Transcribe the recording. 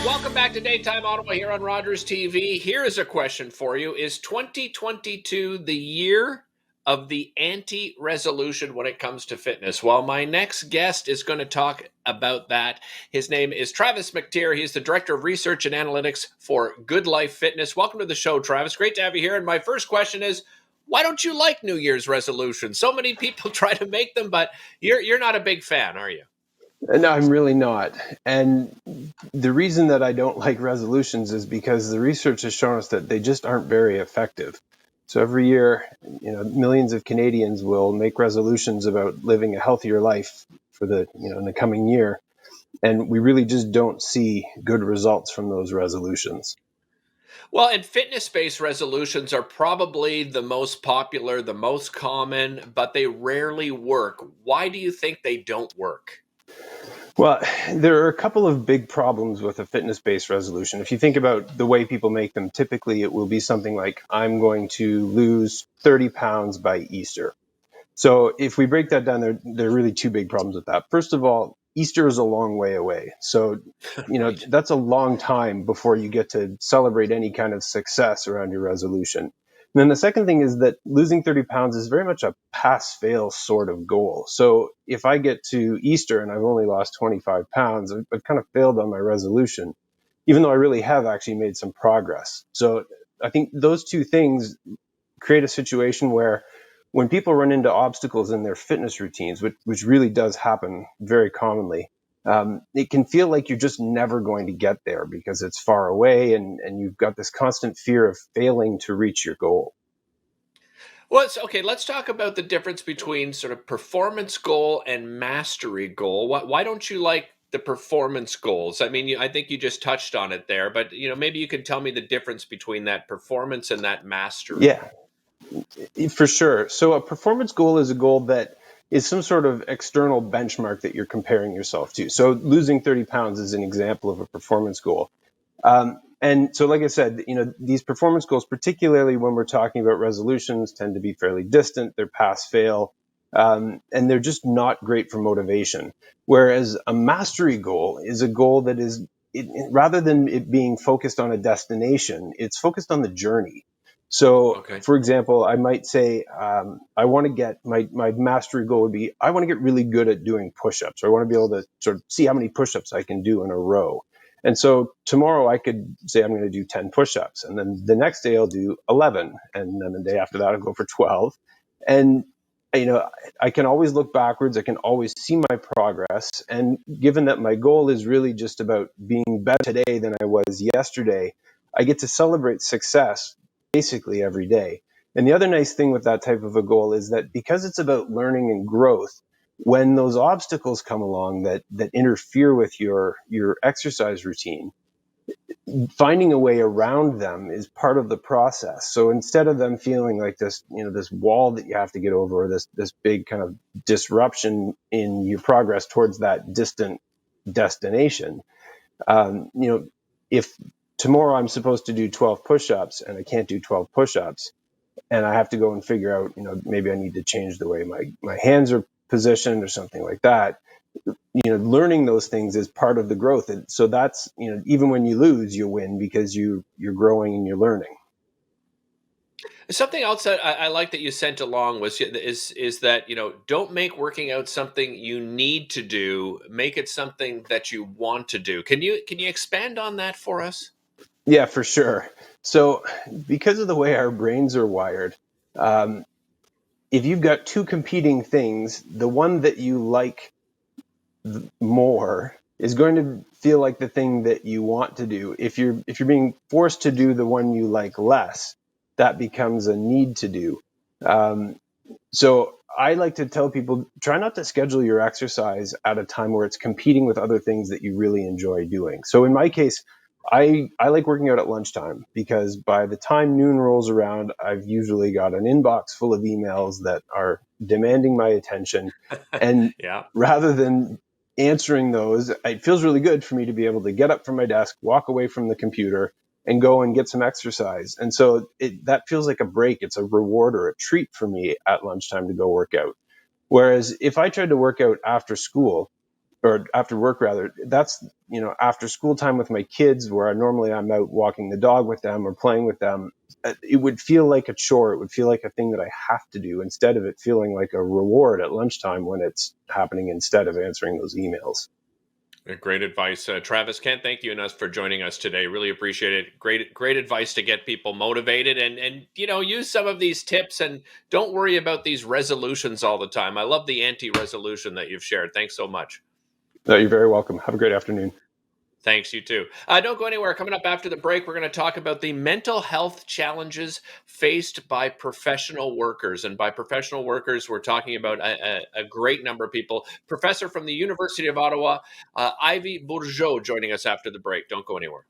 Welcome back to Daytime Ottawa here on Rogers TV. Here is a question for you. Is 2022 the year of the anti-resolution when it comes to fitness? Well, my next guest is going to talk about that. His name is Travis McTeer. He's the Director of Research and Analytics for GoodLife Fitness. Welcome to the show, Travis. Great to have you here. And my first question is, why don't you like New Year's resolutions? So many people try to make them, but you're not a big fan, are you? No, I'm really not. And the reason that I don't like resolutions is because the research has shown us that they just aren't very effective. So every year, millions of Canadians will make resolutions about living a healthier life for in the coming year. And we really just don't see good results from those resolutions. Well, and fitness-based resolutions are probably the most popular, the most common, but they rarely work. Why do you think they don't work? Well, there are a couple of big problems with a fitness-based resolution. If you think about the way people make them, typically it will be something like, I'm going to lose 30 pounds by Easter. So if we break that down, there are really two big problems with that. First of all, Easter is a long way away. So, Right. that's a long time before you get to celebrate any kind of success around your resolution. And then the second thing is that losing 30 pounds is very much a pass-fail sort of goal. So if I get to Easter and I've only lost 25 pounds, I've kind of failed on my resolution, even though I really have actually made some progress. So I think those two things create a situation where when people run into obstacles in their fitness routines, which really does happen very commonly, it can feel like you're just never going to get there because it's far away and you've got this constant fear of failing to reach your goal. Well, okay. Let's talk about the difference between sort of performance goal and mastery goal. Why don't you like the performance goals? I mean, I think you just touched on it there, but maybe you can tell me the difference between that performance and that mastery. Yeah, for sure. So a performance goal is a goal that is some sort of external benchmark that you're comparing yourself to. So losing 30 pounds is an example of a performance goal. And so, like I said, these performance goals, particularly when we're talking about resolutions, tend to be fairly distant. They're pass fail, and they're just not great for motivation. Whereas a mastery goal is a goal that rather than it being focused on a destination, it's focused on the journey. So, Okay. for example, I might say, I want to get my mastery goal would be, I want to get really good at doing push-ups, or I want to be able to sort of see how many push-ups I can do in a row. And so tomorrow I could say I'm going to do 10 push-ups, and then the next day I'll do 11, and then the day after that I'll go for 12. And I can always look backwards. I can always see my progress. And given that my goal is really just about being better today than I was yesterday, I get to celebrate success basically every day. And the other nice thing with that type of a goal is that because it's about learning and growth, when those obstacles come along that interfere with your exercise routine, finding a way around them is part of the process. So instead of them feeling like this wall that you have to get over, or this big kind of disruption in your progress towards that distant destination, if tomorrow I'm supposed to do 12 push-ups and I can't do 12 push-ups, and I have to go and figure out, maybe I need to change the way my hands are positioned or something like that. Learning those things is part of the growth. And so that's, even when you lose, you win because you're growing and you're learning. Something else that I like that you sent along is that don't make working out something you need to do. Make it something that you want to do. Can you expand on that for us? Yeah, for sure. So because of the way our brains are wired, um, if you've got two competing things, the one that you like more is going to feel like the thing that you want to do. If you're being forced to do the one you like less, that becomes a need to do. So I like to tell people, try not to schedule your exercise at a time where it's competing with other things that you really enjoy doing. So in my case, I like working out at lunchtime because by the time noon rolls around, I've usually got an inbox full of emails that are demanding my attention. And Yeah. rather than answering those, it feels really good for me to be able to get up from my desk, walk away from the computer, and go and get some exercise. And so that feels like a break. It's a reward or a treat for me at lunchtime to go work out. Whereas if I tried to work out after school, or after work rather, that's, after school time with my kids, where normally I'm out walking the dog with them or playing with them. It would feel like a chore. It would feel like a thing that I have to do, instead of it feeling like a reward at lunchtime when it's happening instead of answering those emails. Great advice, Travis. Can't thank you enough for joining us today. Really appreciate it. Great advice to get people motivated, and use some of these tips, and don't worry about these resolutions all the time. I love the anti-resolution that you've shared. Thanks so much. No, you're very welcome. Have a great afternoon. Thanks, you too. Don't go anywhere. Coming up after the break, we're going to talk about the mental health challenges faced by professional workers. And by professional workers, we're talking about a great number of people. Professor from the University of Ottawa, Ivy Bourgeot, joining us after the break. Don't go anywhere.